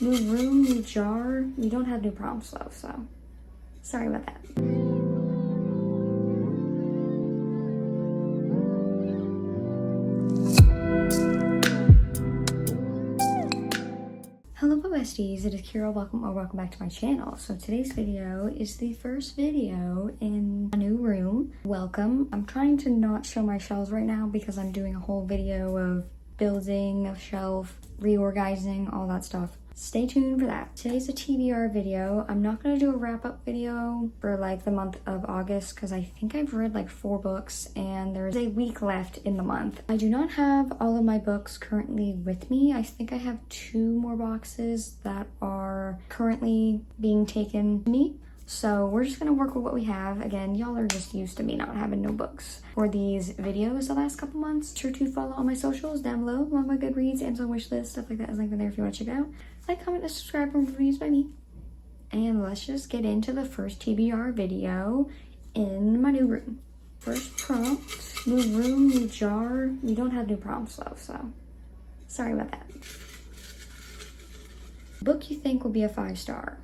New room, new jar. We don't have new prompts though, so sorry about that. Hello besties, it is Kira. Welcome back to my channel. So today's video is the first video in a new room. Welcome. I'm trying to not show my shelves right now because I'm doing a whole video of building a shelf, reorganizing, all that stuff. Stay tuned for that. Today's a TBR video. I'm not going to do a wrap-up video for like the month of August because I think I've read like 4 books and there's a week left in the month. I do not have all of my books currently with me. I think I have 2 more boxes that are currently being taken to me. So we're just gonna work with what we have. Again, y'all are just used to me not having no books for these videos the last couple months. Sure to follow all my socials down below, along my Goodreads, Amazon wishlist, stuff like that is linked in there if you want to check it out. Like, comment, and subscribe for reviews by me. And let's just get into the first TBR video in my new room. First prompt, new room, new jar. We don't have new prompts though, so sorry about that. Book you think will be a 5-star.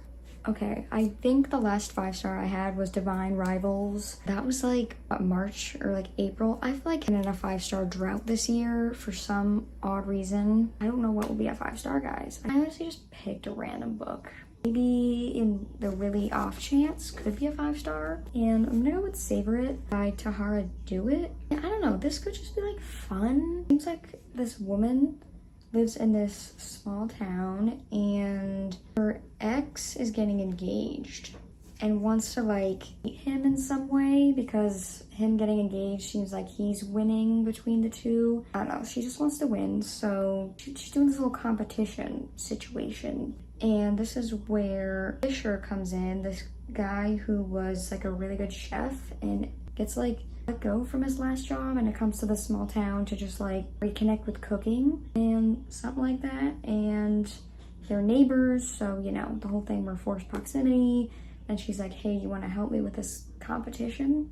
Okay, I think the last 5-star I had was Divine Rivals. That was like March or like April. I feel like I'm in a 5-star drought this year for some odd reason. I don't know what will be a 5-star, guys. I honestly just picked a random book. Maybe in the really off chance could be a 5-star. And I'm gonna go with Savor It by Tahara Do It. I don't know, this could just be like fun. Seems like this woman lives in this small town and her ex is getting engaged and wants to like meet him in some way because him getting engaged seems like he's winning between the two. I don't know, she just wants to win, so she's doing this little competition situation. And this is where Fisher comes in, this guy who was like a really good chef and gets like let go from his last job, and it comes to the small town to just like reconnect with cooking and something like that. And they're neighbors, so you know the whole thing, we're forced proximity. And she's like, hey, you want to help me with this competition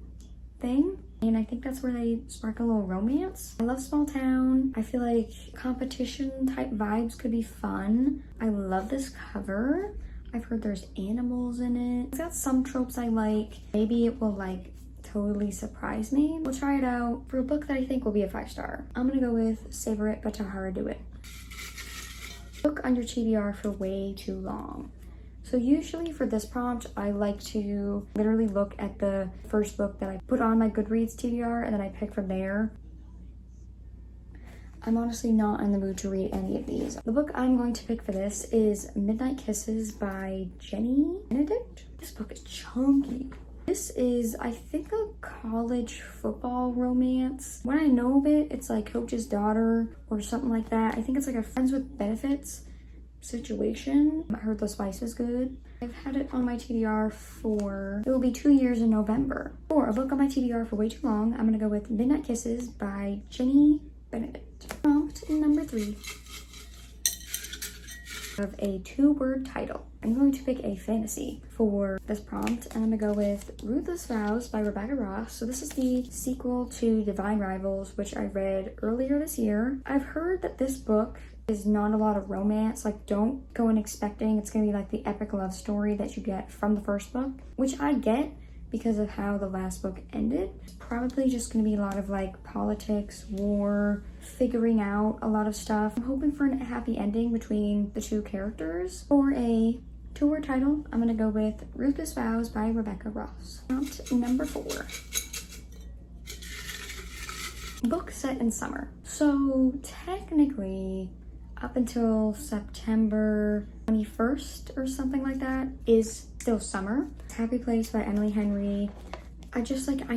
thing? And I think that's where they spark a little romance. I love small town. I feel like competition type vibes could be fun. I love this cover. I've heard there's animals in it. It's got some tropes I like. Maybe it will like totally surprise me. We'll try it out. For a book that I think will be a 5-star, I'm gonna go with Savor It by Tahara Do It. Book on your TBR for way too long. So usually for this prompt, I like to literally look at the first book that I put on my Goodreads TBR and then I pick from there. I'm honestly not in the mood to read any of these. The book I'm going to pick for this is Midnight Kisses by Jenny Benedict. This book is chunky. This is, I think, a college football romance. When I know of it, it's like Coach's Daughter or something like that. I think it's like a friends with benefits situation. I heard the spice is good. I've had it on my TBR for, it will be 2 years in November. For a book on my TBR for way too long, I'm gonna go with Midnight Kisses by Jenny Benedict. Prompt number 3. Of a 2-word title. I'm going to pick a fantasy for this prompt, and I'm gonna go with Ruthless Vows by Rebecca Ross. So this is the sequel to Divine Rivals, which I read earlier this year. I've heard that this book is not a lot of romance. Like, don't go in expecting it's gonna be like the epic love story that you get from the first book, which I get because of how the last book ended. It's probably just gonna be a lot of like politics, war, figuring out a lot of stuff. I'm hoping for a happy ending between the 2 characters. For a 2-word title, I'm gonna go with Ruthless Vows by Rebecca Ross. Prompt number 4. Book set in summer. So technically, up until September 21st or something like that is still summer. Happy Place by Emily Henry. I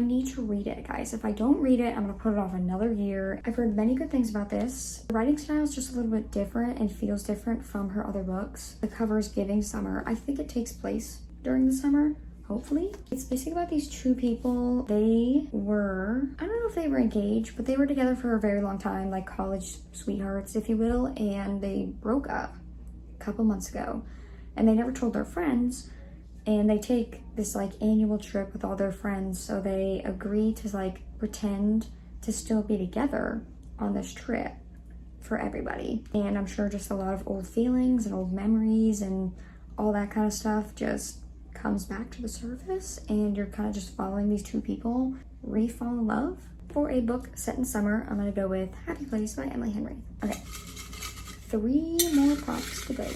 need to read it, guys. If I don't read it, I'm gonna put it off another year. I've heard many good things about this. The writing style is just a little bit different and feels different from her other books. The cover is giving summer. I think it takes place during the summer, hopefully. It's basically about these 2 people. They were, I don't know if they were engaged, but they were together for a very long time, like college sweethearts, if you will, and they broke up a couple months ago. And they never told their friends, and they take this like annual trip with all their friends, so they agree to like pretend to still be together on this trip. for everybody. And I'm sure just a lot of old feelings and old memories and all that kind of stuff just comes back to the surface, and you're kind of just following these two people re-fall in love. For a book set in summer, I'm gonna go with Happy Place by Emily Henry. Okay, 3 more prompts to go.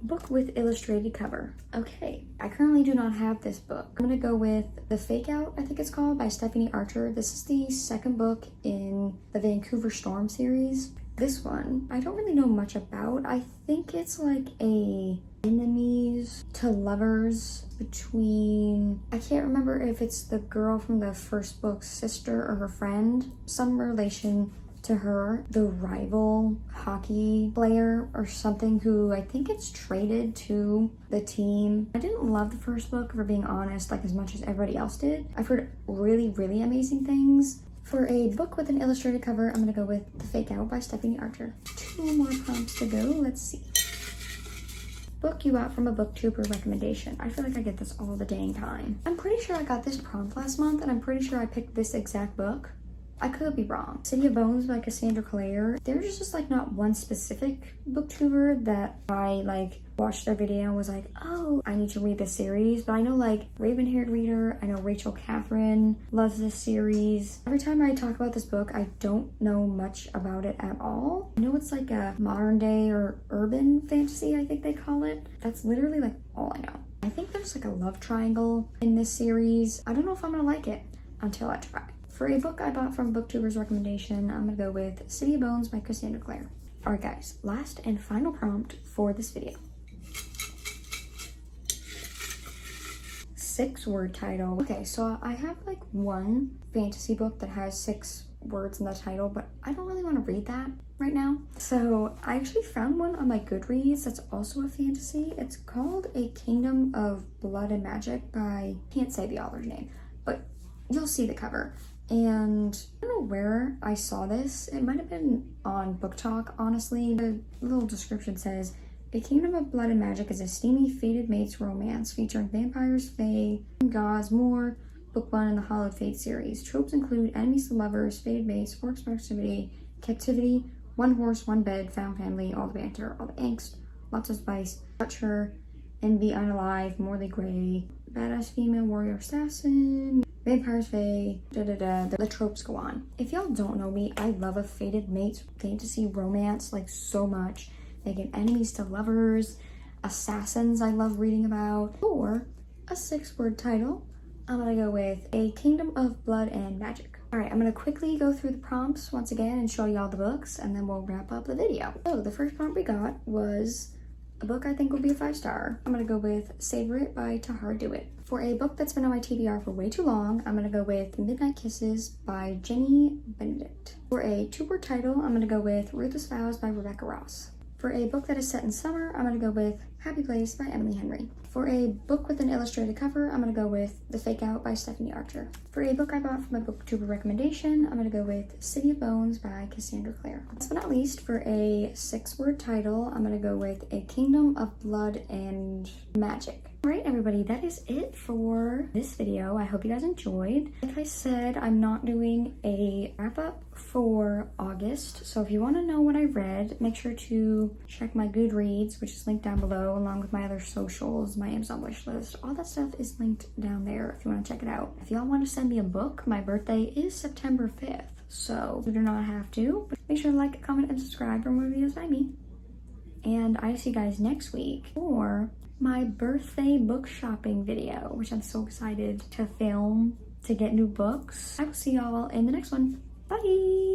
Book with illustrated cover. Okay, I currently do not have this book. I'm gonna go with The Fake Out, I think it's called, by Stephanie Archer. This is the second book in the Vancouver Storm series. This one, I don't really know much about. I think it's like a enemies to lovers between, I can't remember if it's the girl from the first book's sister or her friend, some relation to her, the rival hockey player or something, who I think it's traded to the team. I didn't love the first book, for being honest, like as much as everybody else did. I've heard really, really amazing things. For a book with an illustrated cover, I'm gonna go with The Fake Out by Stephanie Archer. 2 more prompts to go, let's see. Book you got from a booktuber recommendation. I feel like I get this all the dang time. I'm pretty sure I got this prompt last month, and I'm pretty sure I picked this exact book. I could be wrong. City of Bones by Cassandra Clare. There's just like not one specific booktuber that I like watched their video and was like, oh, I need to read this series. But I know like Raven-Haired Reader, I know Rachel Catherine loves this series. Every time I talk about this book, I don't know much about it at all. I know it's like a modern day or urban fantasy, I think they call it. That's literally like all I know. I think there's like a love triangle in this series. I don't know if I'm gonna like it until I try. For a book I bought from Booktuber's recommendation, I'm gonna go with City of Bones by Cassandra Clare. Alright guys, last and final prompt for this video. 6-word title. Okay, so I have like one fantasy book that has 6 words in the title, but I don't really want to read that right now. So I actually found one on my Goodreads that's also a fantasy. It's called A Kingdom of Blood and Magic by, can't say the author's name, but you'll see the cover. And I don't know where I saw this. It might have been on Book Talk, honestly. The little description says, A Kingdom of Blood and Magic is a steamy, fated mates romance featuring vampires, fae, gods, more. Book 1 in the Hollowed Fate series. Tropes include enemies to lovers, fated mates, forced proximity, captivity, one horse, one bed, found family, all the banter, all the angst, lots of spice, butcher, envy, unalive, morally gray, badass female warrior assassin, vampires, fae, the tropes go on. If y'all don't know me, I love a fated mates fantasy romance like so much. They get enemies to lovers, assassins I love reading about. Or a 6-word title, I'm gonna go with A Kingdom of Blood and Magic. Alright, I'm gonna quickly go through the prompts once again and show y'all the books, and then we'll wrap up the video. So the first prompt we got was a book I think will be a 5-star. I'm gonna go with Savor It by Tahar Dewitt. For a book that's been on my TBR for way too long, I'm gonna go with Midnight Kisses by Jenny Benedict. For a 2-word title, I'm gonna go with Ruthless Vows by Rebecca Ross. For a book that is set in summer, I'm gonna go with Happy Place by Emily Henry. For a book with an illustrated cover, I'm gonna go with The Fake Out by Stephanie Archer. For a book I bought from a booktuber recommendation, I'm gonna go with City of Bones by Cassandra Clare. Last but not least, for a 6-word title, I'm gonna go with A Kingdom of Blood and Magic. Alright everybody, that is it for this video. I hope you guys enjoyed. Like I said, I'm not doing a wrap-up for August, so if you want to know what I read, make sure to check my Goodreads, which is linked down below, along with my other socials, my Amazon wish list. All that stuff is linked down there if you want to check it out. If y'all want to send me a book, my birthday is September 5th, so you do not have to. But make sure to like, comment, and subscribe for more videos by me. And I see you guys next week for my birthday book shopping video, which I'm so excited to film to get new books. I will see y'all in the next one. Bye!